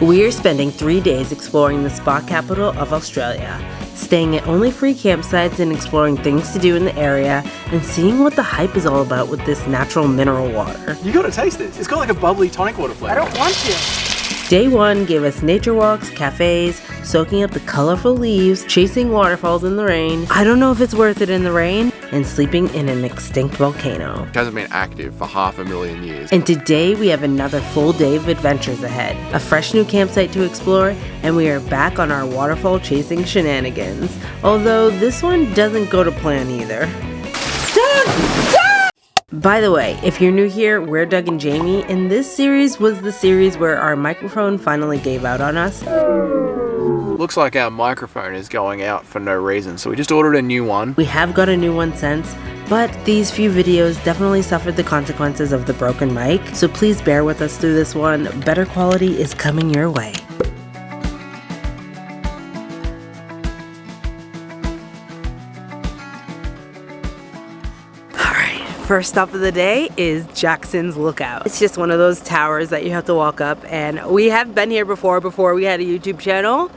We're spending 3 days exploring the spa capital of Australia, staying at only free campsites and exploring things to do in the area and seeing what the hype is all about with this natural mineral water. You gotta taste this. It's got like a bubbly tonic water flavor. I don't want to. Day 1 gave us nature walks, cafes, soaking up the colorful leaves, chasing waterfalls in the rain. I don't know if it's worth it in the rain, and sleeping in an extinct volcano. It hasn't been active for 500,000 years. And today we have another full day of adventures ahead, a fresh new campsite to explore, and we are back on our waterfall chasing shenanigans. Although this one doesn't go to plan either. By the way, if you're new here, we're Doug and Jamie, and this series was the series where our microphone finally gave out on us. Looks like our microphone is going out for no reason, so we just ordered a new one. We have got a new one since, but these few videos definitely suffered the consequences of the broken mic, so please bear with us through this one. Better quality is coming your way. First stop of the day is Jackson's Lookout. It's just one of those towers that you have to walk up, and we have been here before we had a YouTube channel,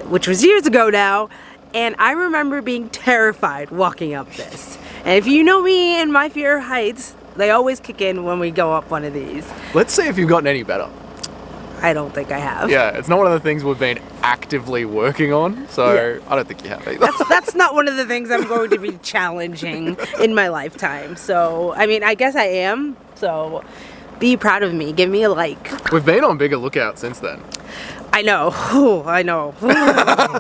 which was years ago now, and I remember being terrified walking up this. And if you know me and my fear of heights, they always kick in when we go up one of these. Let's see if you've gotten any better. I don't think I have. Yeah, it's not one of the things we've been actively working on, so yeah. I don't think you have either. That's not one of the things I'm going to be challenging in my lifetime. So, I mean, I guess I am. So, be proud of me. Give me a like. We've been on bigger lookouts since then. I know. Ooh, I know.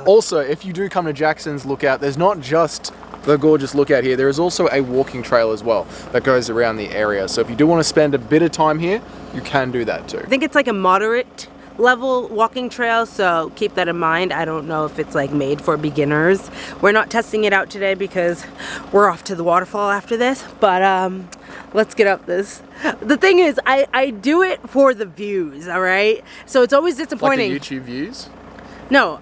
Also, if you do come to Jackson's Lookout, there's not just the gorgeous lookout here. There is also a walking trail as well that goes around the area. So if you do want to spend a bit of time here, you can do that too. I think it's like a moderate level walking trail, so keep that in mind. I don't know if it's like made for beginners. We're not testing it out today because we're off to the waterfall after this, but let's get up this. The thing is, I do it for the views, all right? So it's always disappointing. Like the YouTube views? No.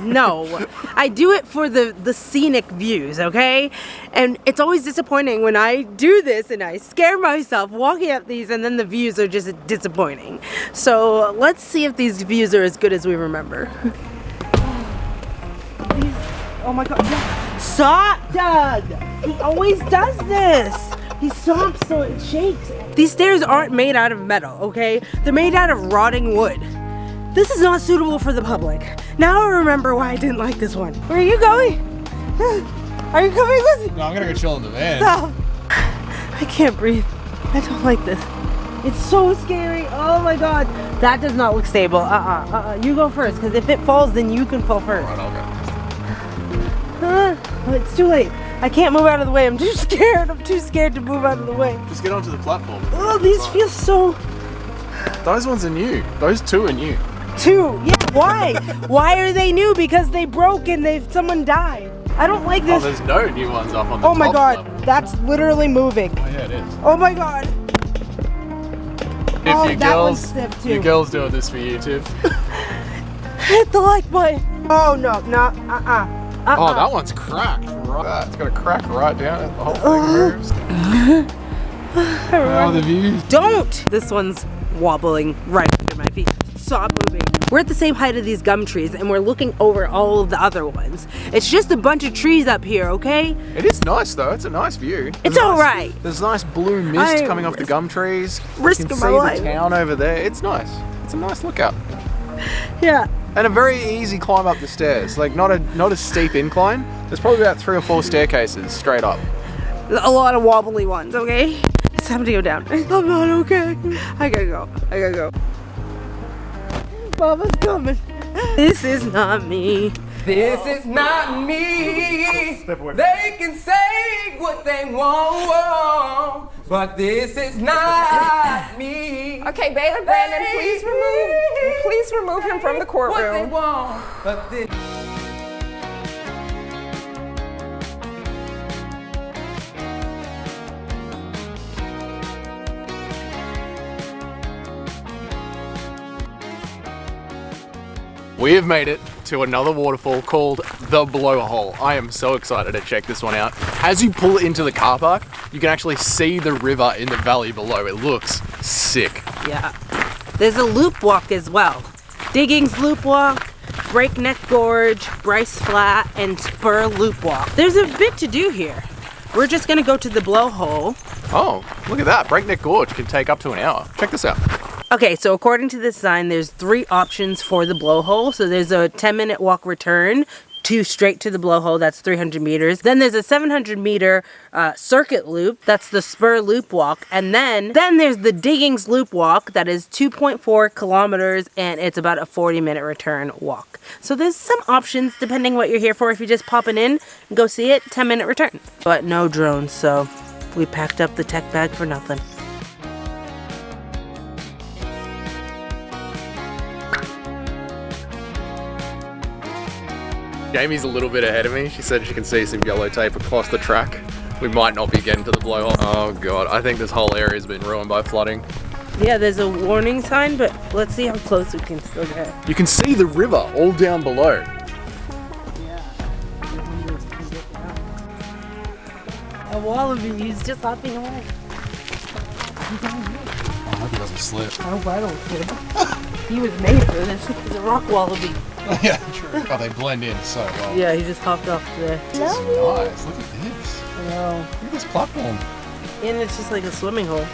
No, I do it for the scenic views, okay? And it's always disappointing when I do this and I scare myself walking up these and then the views are just disappointing. So let's see if these views are as good as we remember. Oh my god, stop, Doug! He always does this! He stomps so it shakes. These stairs aren't made out of metal, okay? They're made out of rotting wood. This is not suitable for the public. Now I remember why I didn't like this one. Where are you going? Are you coming with me? No, I'm gonna go chill in the van. Stop. I can't breathe. I don't like this. It's so scary. Oh my god. That does not look stable. You go first, because if it falls, then you can fall first. Alright, I'll go. It's too late. I can't move out of the way. I'm too scared. I'm too scared to move out of the way. Just get onto the platform. Oh, these feel so... Those ones are new. Those two are new. Two? Yeah, why? Why are they new? Because they broke and someone died. I don't like this. Oh, there's no new ones up on the top. Oh my god, level. that's literally moving. Oh yeah, it is. Oh my god. If you girls doing this for YouTube. Hit the like button. Oh no, no, Oh, that one's cracked. Right. It's got a crack right down it. The whole thing moves. How are the views? Don't! This one's wobbling right under my feet. Stop moving. We're at the same height of these gum trees and we're looking over all of the other ones. It's just a bunch of trees up here, okay? It is nice though, it's a nice view. It's alright. There's nice blue mist coming off the gum trees. Risk you can of my see life. the town over there. It's nice. It's a nice lookout. Yeah. And a very easy climb up the stairs. Like not a steep incline. There's probably about 3 or 4 staircases straight up. A lot of wobbly ones, okay? It's time to go down. I'm not okay. I gotta go. Mama's coming. This is not me. This is not me. They can say what they want, but this is not me. Okay, Baylor Brandon, please remove him from the courtroom. What they want, but this. We have made it to another waterfall called the Blowhole. I am so excited to check this one out. As you pull into the car park, you can actually see the river in the valley below. It looks sick. Yeah. There's a loop walk as well. Diggings Loop Walk, Breakneck Gorge, Bryce Flat, and Spur Loop Walk. There's a bit to do here. We're just gonna go to the blowhole. Oh, look at that. Breakneck Gorge can take up to an hour. Check this out. Okay, so according to this sign, there's 3 options for the blowhole. So there's a 10-minute walk return to straight to the blowhole, that's 300 meters. Then there's a 700-meter circuit loop, that's the Spur Loop Walk. And then there's the Diggings Loop Walk, that is 2.4 kilometers, and it's about a 40-minute return walk. So there's some options depending what you're here for. If you're just popping in and go see it, 10-minute return. But no drones, so we packed up the tech bag for nothing. Jamie's a little bit ahead of me. She said she can see some yellow tape across the track. We might not be getting to the blowhole. Oh God, I think this whole area has been ruined by flooding. Yeah, there's a warning sign, but let's see how close we can still get. You can see the river all down below. A wallaby, he's just hopping away. I hope he doesn't slip. I hope I don't slip. He was made for this. He's a rock wallaby. Yeah, true. Oh, they blend in so well. Yeah, he just hopped off there. This is nice. Look at this. I know. Look at this platform. And it's just like a swimming hole.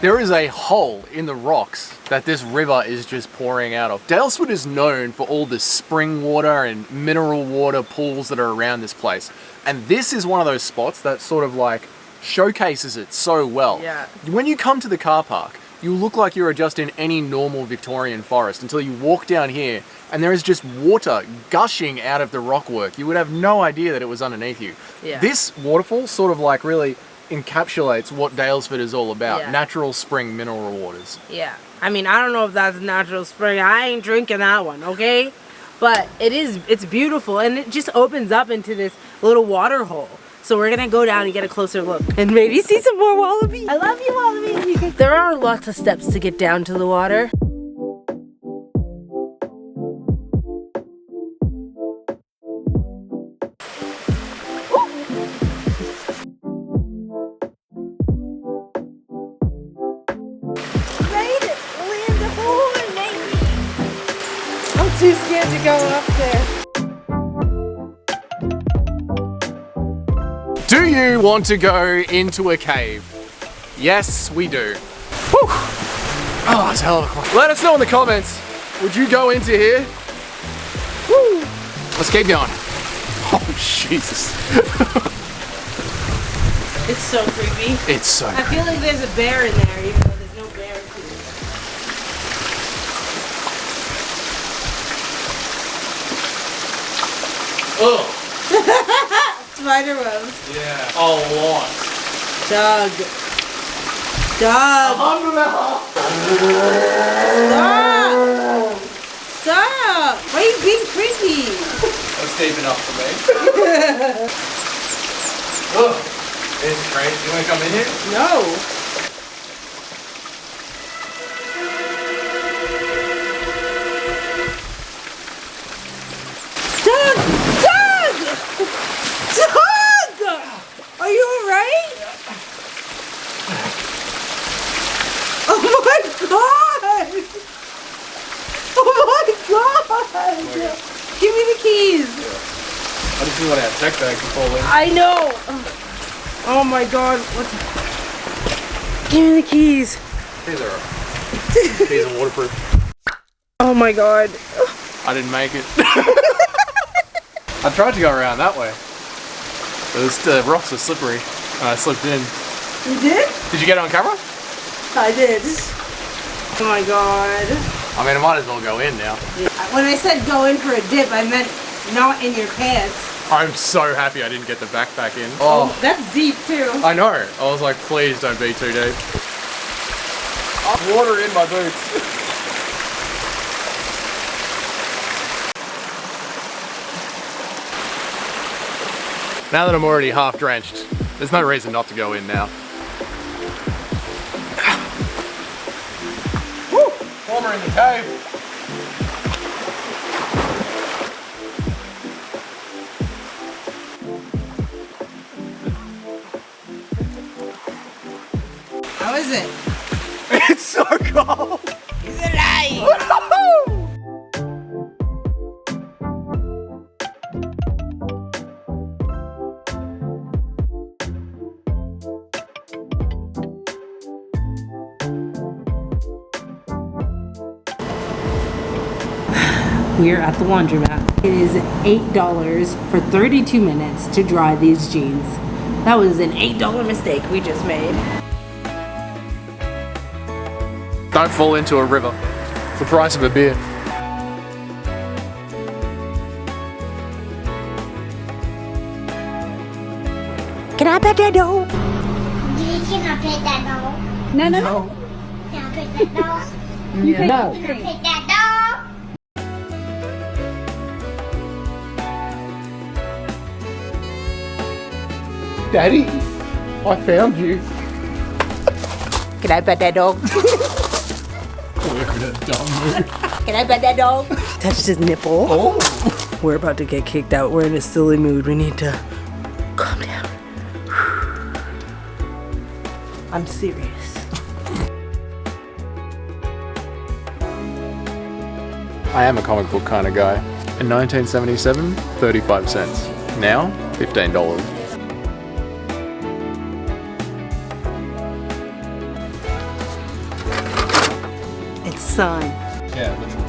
There is a hole in the rocks that this river is just pouring out of. Daylesford is known for all the spring water and mineral water pools that are around this place. And this is one of those spots that sort of like showcases it so well. Yeah. When you come to the car park, you look like you're just in any normal Victorian forest until you walk down here and there is just water gushing out of the rockwork. You would have no idea that it was underneath you. Yeah. This waterfall sort of like really encapsulates what Daylesford is all about. Yeah. Natural spring mineral waters. Yeah. I mean, I don't know if that's natural spring. I ain't drinking that one, okay? But it's beautiful, and it just opens up into this little water hole. So we're gonna go down and get a closer look and maybe see some more wallabies. I love you, wallabies. There are lots of steps to get down to the water. Made it! Land the horn, baby! I'm too scared to go up there. Do you want to go into a cave? Yes, we do. Whew. Oh, it's a hell of a climb. Let us know in the comments. Would you go into here? Woo. Let's keep going. Oh, Jesus. It's so creepy. It's so I feel like there's a bear in there, even though there's no bear here. Oh. Spider webs. Yeah. A lot. Doug. Stop! Stop! Why are you being creepy? That's deep enough for me. Oh, it's crazy. You want to come in here? No. Doug! Doug! Doug! Are you alright? Oh my god! Oh my god! Give me the keys! I just didn't want to have tech bag to fall in. I know! Oh my god, what the... Give me the keys. These are waterproof. Oh my god. I didn't make it. I tried to go around that way. The rocks are slippery and I slipped in. You did? Did you get it on camera? I did. Oh my god. I mean, I might as well go in now. Yeah. When I said go in for a dip, I meant not in your pants. I'm so happy I didn't get the backpack in. Oh, that's deep too. I know. I was like, please don't be too deep. Water in my boots. Now that I'm already half drenched, there's no reason not to go in now. Woo! Warmer in the cave. How is it? It's so cold. He's alive. We're at the laundromat. It is $8 for 32 minutes to dry these jeans. That was an $8 mistake we just made. Don't fall into a river. It's the price of a beer. Can I pet that dog? Can I pet that dog? No. Can I pet that dog? No. Can I pet that dog? Daddy, I found you. Can I pet that dog? Can I pet that dog? Touched his nipple. Oh. We're about to get kicked out. We're in a silly mood. We need to calm down. I'm serious. I am a comic book kind of guy. In 1977, 35 cents. Now, $15. It's sun. Yeah, literally.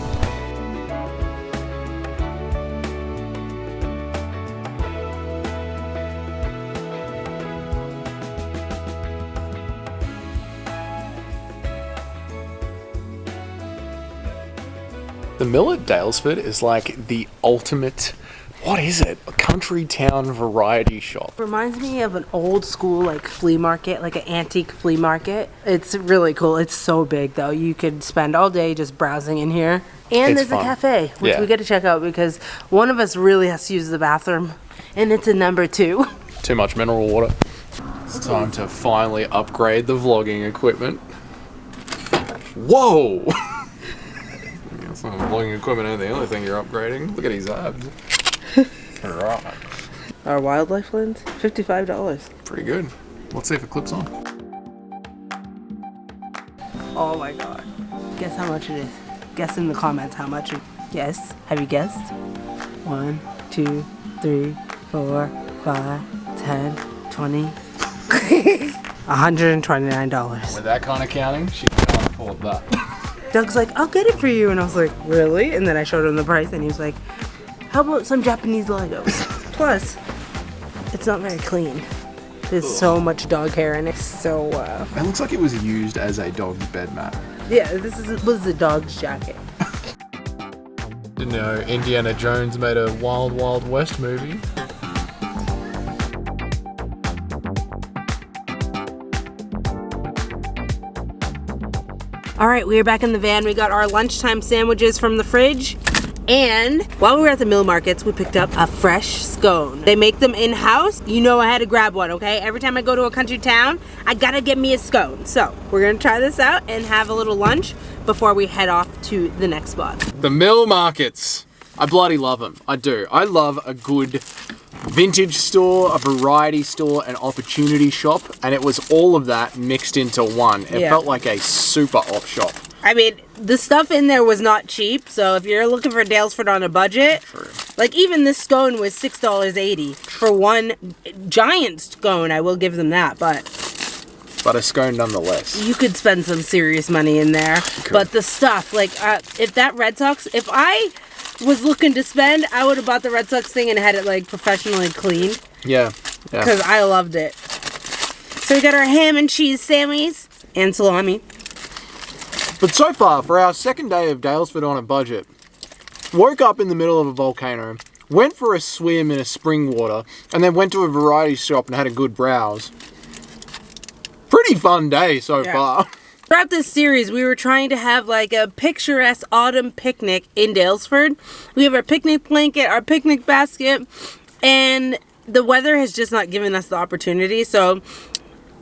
The mill at Daylesford is like the ultimate, what is it? A country town variety shop. Reminds me of an old school like flea market, like an antique flea market. It's really cool. It's so big though. You could spend all day just browsing in here. And It's there's fun. a cafe, which Yeah. we got to check out because one of us really has to use the bathroom. And it's a number 2. Too much mineral water. It's time to finally upgrade the vlogging equipment. Whoa! It's not vlogging equipment ain't the only thing you're upgrading. Look at his abs. Alright. Our wildlife lens, $55. Pretty good. Let's see if it clips on. Oh my god. Guess how much it is. Guess in the comments how much it Yes. Have you guessed? 1, 2, 3, 4, 5, 10, 20. $129. With that kind of counting, she can't afford that. Doug's like, I'll get it for you. And I was like, really? And then I showed him the price and he was like, how about some Japanese Legos? Plus, it's not very clean. There's so much dog hair in it. So, It looks like it was used as a dog's bed mat. yeah, this was the dog's jacket. Didn't know Indiana Jones made a Wild Wild West movie. All right, we are back in the van. We got our lunchtime sandwiches from the fridge. And while we were at the mill markets, we picked up a fresh scone. They make them in-house. You know I had to grab one, okay? Every time I go to a country town, I gotta get me a scone. So we're gonna try this out and have a little lunch before we head off to the next spot. The mill markets. I bloody love them. I do. I love a good vintage store, a variety store, an opportunity shop, and it was all of that mixed into one. It Yeah. felt like a super op shop. I mean, the stuff in there was not cheap, so if you're looking for Daylesford on a budget, like even this scone was $6.80 for one giant scone. I will give them that, but But a scone nonetheless. you could spend some serious money in there. But the stuff, like if that Red Sox, if I was looking to spend, I would have bought the Red Sox thing and had it like professionally cleaned Yeah. Yeah. because I loved it. So we got our ham and cheese sandwiches and salami. But so far, for our second day of Daylesford on a budget, woke up in the middle of a volcano, went for a swim in a spring water, and then went to a variety shop and had a good browse. Pretty fun day so far. Throughout this series, we were trying to have like a picturesque autumn picnic in Daylesford. We have our picnic blanket, our picnic basket, and the weather has just not given us the opportunity. So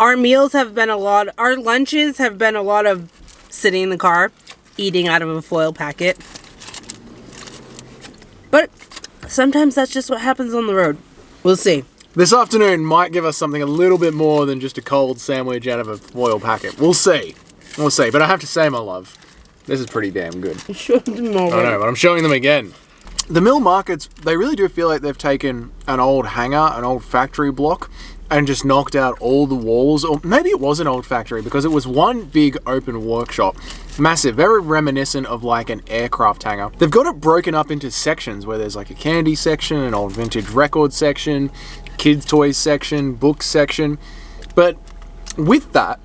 our meals have been our lunches have been a lot of sitting in the car, eating out of a foil packet. But sometimes that's just what happens on the road. We'll see. This afternoon might give us something a little bit more than just a cold sandwich out of a foil packet. We'll see. We'll see. But I have to say, my love, this is pretty damn good. Show them I know, but I'm showing them again. The mill markets, they really do feel like they've taken an old hangar, an old factory block, and just knocked out all the walls. Or maybe it was an old factory because it was one big open workshop. Massive, very reminiscent of like an aircraft hangar. They've got it broken up into sections where there's like a candy section, an old vintage record section, kids toys section, books section. But with that,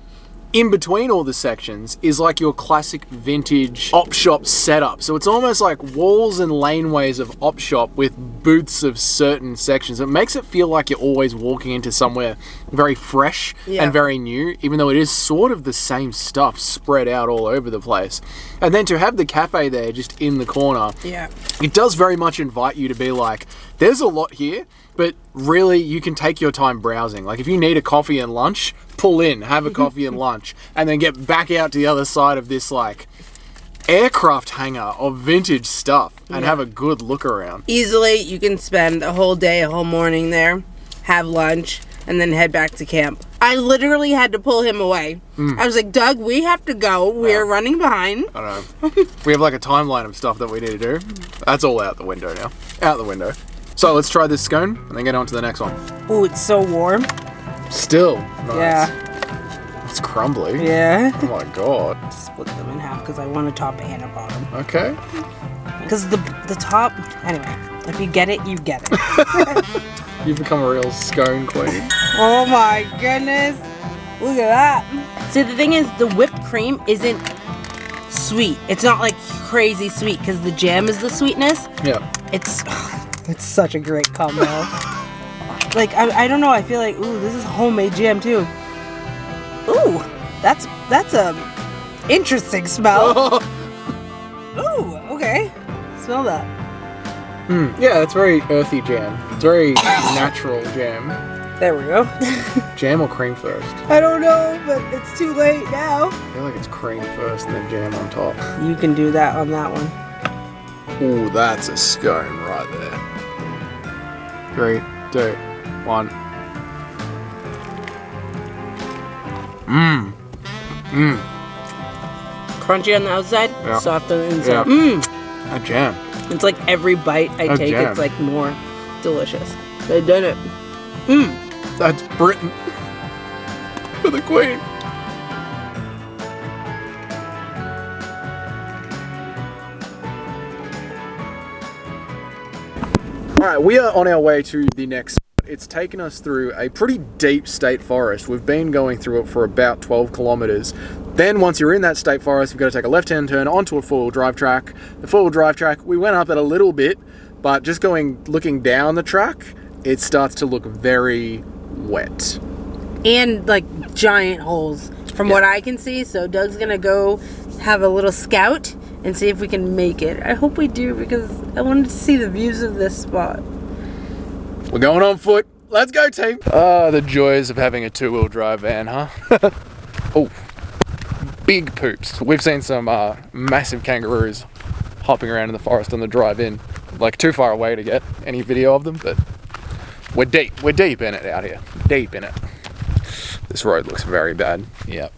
in between all the sections is like your classic vintage op shop setup. So it's almost like walls and laneways of op shop with booths of certain sections. It makes it feel like you're always walking into somewhere very fresh and very new, even though it is sort of the same stuff spread out all over the place. And then to have the cafe there just in the corner, it does very much invite you to be like, there's a lot here, but really you can take your time browsing. Like if you need a coffee and lunch, pull in, have a coffee and lunch, and then get back out to the other side of this like aircraft hangar of vintage stuff and have a good look around. Easily, you can spend a whole day, a whole morning there, have lunch, and then head back to camp. I literally had to pull him away. I was like, Doug, we have to go. We're running behind. I don't know. We have like a timeline of stuff that we need to do. That's all out the window now. Out the window. So let's try this scone and then get on to the next one. Oh, it's so warm. Still nice. Yeah. It's crumbly. Yeah. Oh my god. Split them in half because I want a top and a bottom. Okay. Because the top, anyway, if you get it, you get it. You've become a real scone queen. Oh my goodness. Look at that. See, the thing is, the whipped cream isn't sweet. It's not like crazy sweet because the jam is the sweetness. Yeah. It's such a great combo. Like, I don't know, I feel like, ooh, this is homemade jam too. Ooh, that's a interesting smell. Ooh, okay. Smell that. Yeah, it's very earthy jam. It's very natural jam. There we go. Jam or cream first? I don't know, but it's too late now. I feel like it's cream first and then jam on top. You can do that on that one. Ooh, that's a scone right there. 3, 2, 1. Crunchy on the outside, soft on the inside. A jam. It's like every bite I take, jam. it's like more delicious. They did it. That's Britain. For the Queen. Alright, we are on our way to the next spot. It's taken us through a pretty deep state forest. We've been going through it for about 12 kilometers. Then once you're in that state forest, you've got to take a left-hand turn onto a four-wheel drive track. The four-wheel drive track, we went up it a little bit, but just looking down the track, it starts to look very wet. And like giant holes from what I can see. So Doug's gonna go have a little scout and see if we can make it. I hope we do because I wanted to see the views of this spot. We're going on foot. Let's go, team. Ah, the joys of having a two-wheel drive van, huh? Oh, big poops. We've seen some massive kangaroos hopping around in the forest on the drive in. Like too far away to get any video of them, but we're deep in it out here. Deep in it. This road looks very bad. Yep.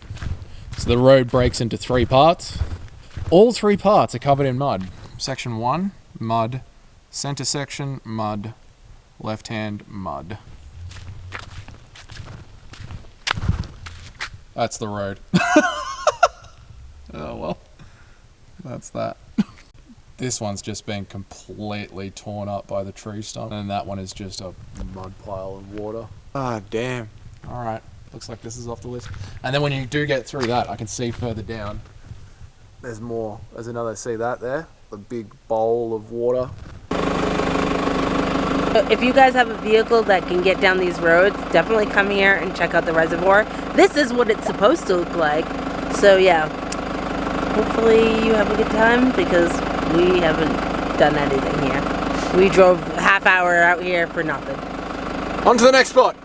So the road breaks into 3 parts. All 3 parts are covered in mud. Section 1, mud. Center section, mud. Left hand, mud. That's the road. Oh well. That's that. This one's just been completely torn up by the tree stump. And that one is just a mud pile of water. Ah, damn. Alright. Looks like this is off the list. And then when you do get through that, I can see further down. There's more. There's another, see that there? The big bowl of water. If you guys have a vehicle that can get down these roads, definitely come here and check out the reservoir. This is what it's supposed to look like. So yeah, hopefully you have a good time because we haven't done anything here. We drove half hour out here for nothing. On to the next spot.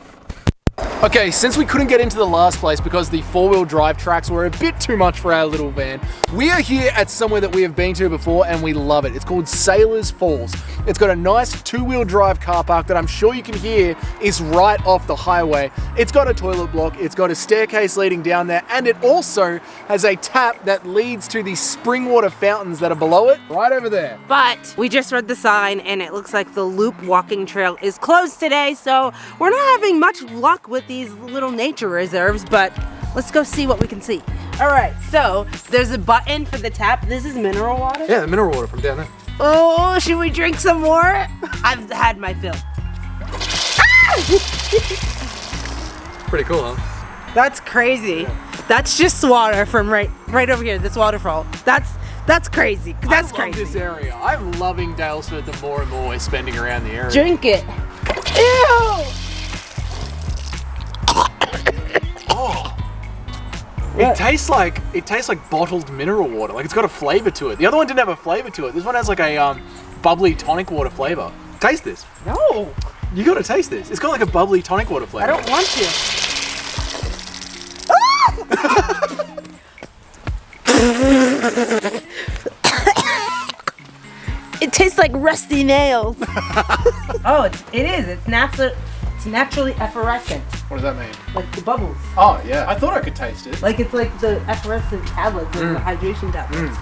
Okay, since we couldn't get into the last place because the four-wheel drive tracks were a bit too much for our little van, we are here at somewhere that we have been to before and we love it. It's called Sailors Falls. It's got a nice two-wheel drive car park that I'm sure you can hear is right off the highway. It's got a toilet block, it's got a staircase leading down there, and it also has a tap that leads to the spring water fountains that are below it, right over there. But we just read the sign and it looks like the loop walking trail is closed today, so we're not having much luck with these little nature reserves, but let's go see what we can see. All right, so there's a button for the tap. This is mineral water? Yeah, the mineral water from down there. Oh, should we drink some more? I've had my fill. Pretty cool, huh? That's crazy. Yeah. That's just water from right over here, this waterfall. That's crazy. That's crazy. I love this area. I'm loving Daylesford the more and more we're spending around the area. Drink it. Ew! Oh. It tastes like bottled mineral water. Like it's got a flavor to it. The other one didn't have a flavor to it. This one has like a bubbly tonic water flavor. Taste this. No. You gotta taste this. It's got like a bubbly tonic water flavor. I don't want to. It tastes like rusty nails. Oh, it is. It's naturally effervescent. What does that mean? Like the bubbles. Oh yeah. I thought I could taste it. Like it's like the effervescent tablets and the hydration tablets.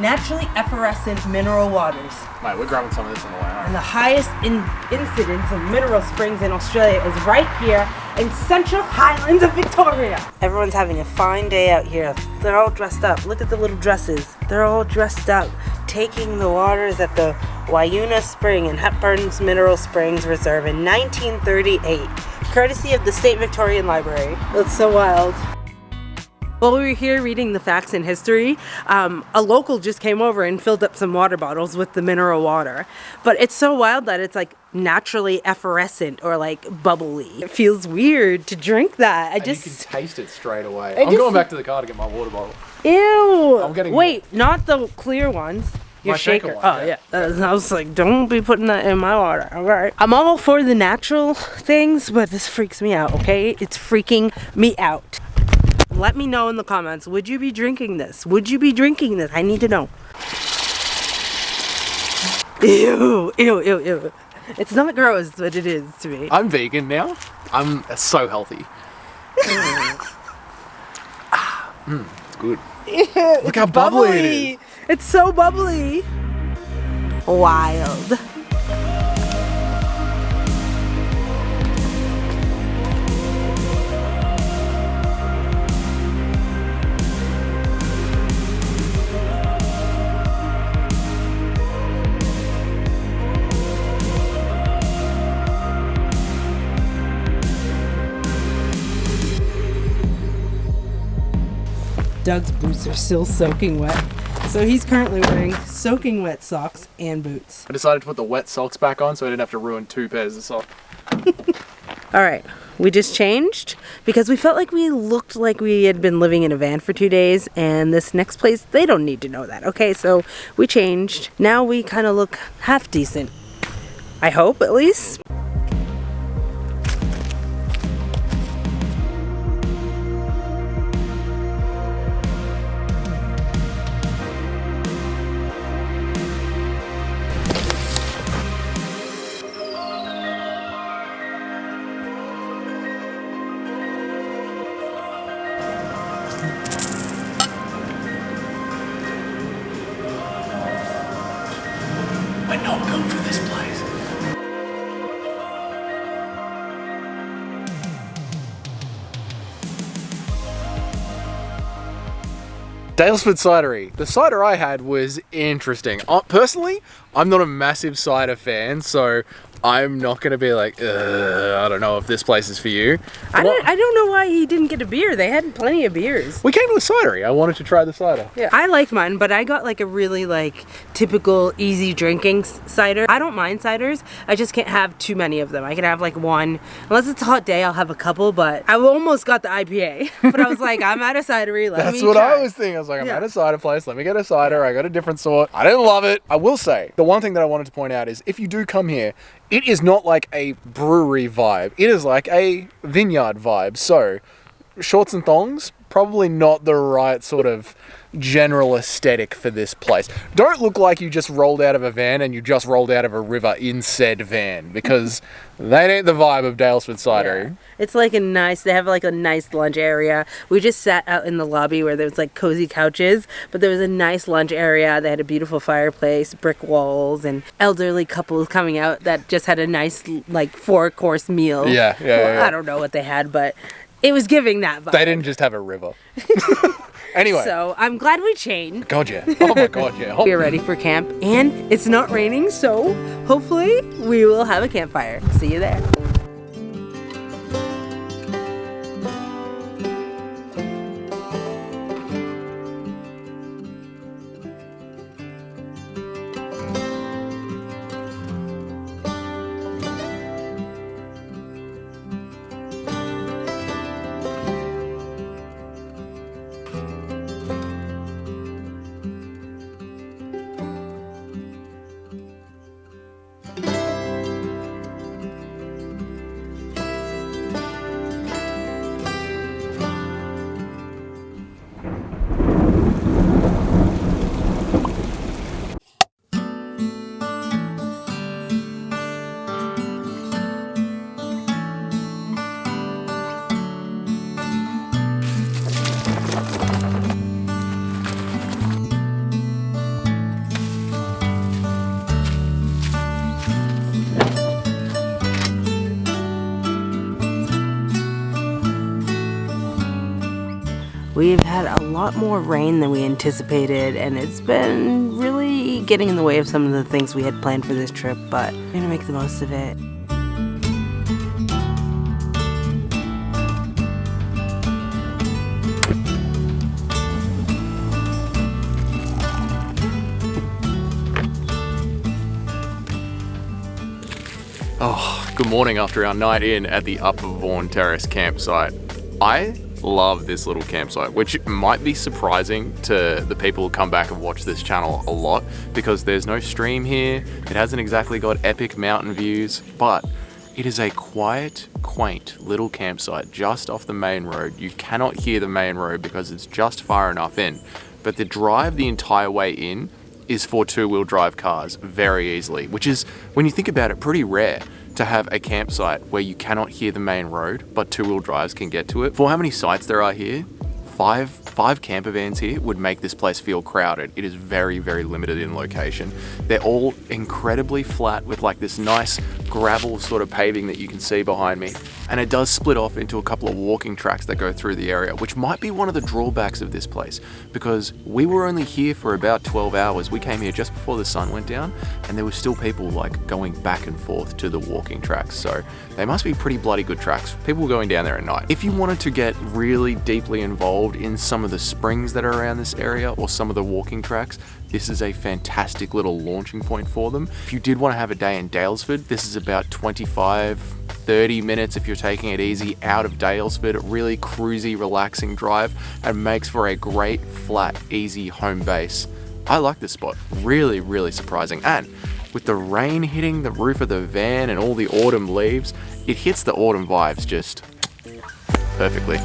Naturally effervescent mineral waters. Mate, we're grabbing some of this on the way home. And the highest incidence of mineral springs in Australia is right here in Central Highlands of Victoria. Everyone's having a fine day out here. They're all dressed up. Look at the little dresses. They're all dressed up, taking the waters at the Wyuna Spring in Hepburn's Mineral Springs Reserve in 1938, courtesy of the State Victorian Library. That's so wild. While we were here reading the facts and history, a local just came over and filled up some water bottles with the mineral water. But it's so wild that it's like naturally effervescent or like bubbly. It feels weird to drink that. You can taste it straight away. I'm going back to the car to get my water bottle. Ew! Wait, not the clear ones. Your My shaker. one, Oh yeah. I was like, don't be putting that in my water. All right. I'm all for the natural things, but this freaks me out. Okay, it's freaking me out. Let me know in the comments. Would you be drinking this? Would you be drinking this? I need to know. Ew, ew, ew, ew. It's not gross, but it is to me. I'm vegan now. I'm so healthy. It's good. Ew, Look how bubbly it is. It's so bubbly. Wild. Doug's boots are still soaking wet. So he's currently wearing soaking wet socks and boots. I decided to put the wet socks back on so I didn't have to ruin 2 pairs of socks. All right, we just changed because we felt like we looked like we had been living in a van for 2 days, and this next place, they don't need to know that. Okay, so we changed. Now we kind of look half decent. I hope, at least. We're not built for this place. Daylesford Cidery. The cider I had was interesting. Personally, I'm not a massive cider fan, so I'm not going to be like, I don't know if this place is for you. I don't know why he didn't get a beer. They had plenty of beers. We came to a cidery. I wanted to try the cider. Yeah, I like mine, but I got like a really like typical easy drinking cider. I don't mind ciders. I just can't have too many of them. I can have like one. Unless it's a hot day, I'll have a couple, but I almost got the IPA. But I was like, I'm at a cidery, let me That's what try. I was thinking. I was like, I'm at a cider place. Let me get a cider. I got a different sort. I didn't love it. I will say, the one thing that I wanted to point out is if you do come here, it is not like a brewery vibe. It is like a vineyard vibe. So, shorts and thongs, probably not the right sort of general aesthetic for this place. Don't look like you just rolled out of a van and you just rolled out of a river in said van, because that ain't the vibe of Daylesford Cidery. Yeah. It's like they have like a nice lunch area. We just sat out in the lobby where there was like cozy couches, but there was a nice lunch area. They had a beautiful fireplace, brick walls, and elderly couples coming out that just had a nice like 4-course meal. Yeah. I don't know what they had, but it was giving that vibe. They didn't just have a river. Anyway. So I'm glad we changed. God, yeah. Oh my God, yeah. We're ready for camp, and it's not raining, so hopefully we will have a campfire. See you there. We've had a lot more rain than we anticipated, and it's been really getting in the way of some of the things we had planned for this trip, but we're gonna make the most of it. Oh, good morning after our night in at the Upper Vaughan Terrace campsite. I love this little campsite, which might be surprising to the people who come back and watch this channel a lot, because there's no stream here. It hasn't exactly got epic mountain views, but it is a quiet, quaint little campsite just off the main road. You cannot hear the main road because it's just far enough in, but the drive the entire way in is for 2-wheel drive cars very easily, which is, when you think about it, pretty rare to have a campsite where you cannot hear the main road, but 2-wheel drives can get to it. For how many sites there are here, five camper vans here would make this place feel crowded. It is very, very limited in location. They're all incredibly flat with like this nice gravel sort of paving that you can see behind me. And it does split off into a couple of walking tracks that go through the area, which might be one of the drawbacks of this place, because we were only here for about 12 hours. We came here just before the sun went down, and there were still people like going back and forth to the walking tracks. So they must be pretty bloody good tracks. People going down there at night. If you wanted to get really deeply involved in some of the springs that are around this area or some of the walking tracks, this is a fantastic little launching point for them. If you did want to have a day in Daylesford, this is about 25-30 minutes if you're taking it easy out of Daylesford. A really cruisy, relaxing drive, and makes for a great, flat, easy home base. I like this spot. Really, really surprising. And with the rain hitting the roof of the van and all the autumn leaves, it hits the autumn vibes just perfectly.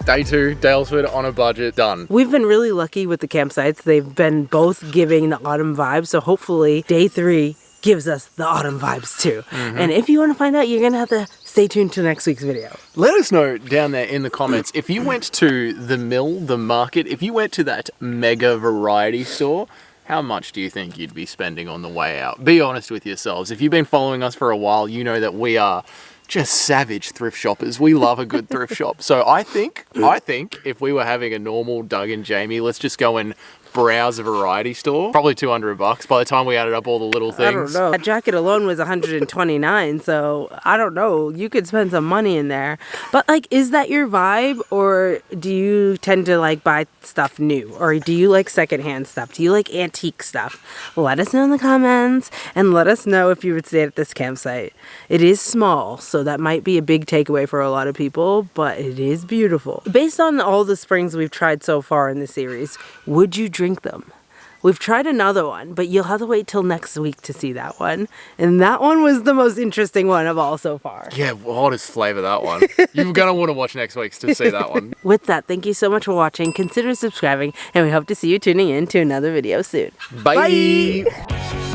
Day 2, Daylesford on a budget, done. We've been really lucky with the campsites. They've been both giving the autumn vibes, so hopefully day 3 gives us the autumn vibes too. And if you want to find out, you're gonna have to stay tuned to next week's video. Let us know down there in the comments if you went to the mill, the market, if you went to that mega variety store, how much do you think you'd be spending on the way out? Be honest with yourselves. If you've been following us for a while, you know that we are just savage thrift shoppers. We love a good thrift shop. So I think if we were having a normal Doug and Jamie, let's just go and browse a variety store. Probably $200 by the time we added up all the little things. I don't know. That jacket alone was $129, so I don't know. You could spend some money in there. But like, is that your vibe, or do you tend to like buy stuff new, or do you like secondhand stuff? Do you like antique stuff? Let us know in the comments, and let us know if you would stay at this campsite. It is small, so that might be a big takeaway for a lot of people, but it is beautiful. Based on all the springs we've tried so far in the series, would you drink them? We've tried another one, but you'll have to wait till next week to see that one. And that one was the most interesting one of all so far. Yeah, what is flavour that one? You're gonna want to watch next week's to see that one. With that, thank you so much for watching. Consider subscribing, and we hope to see you tuning in to another video soon. Bye.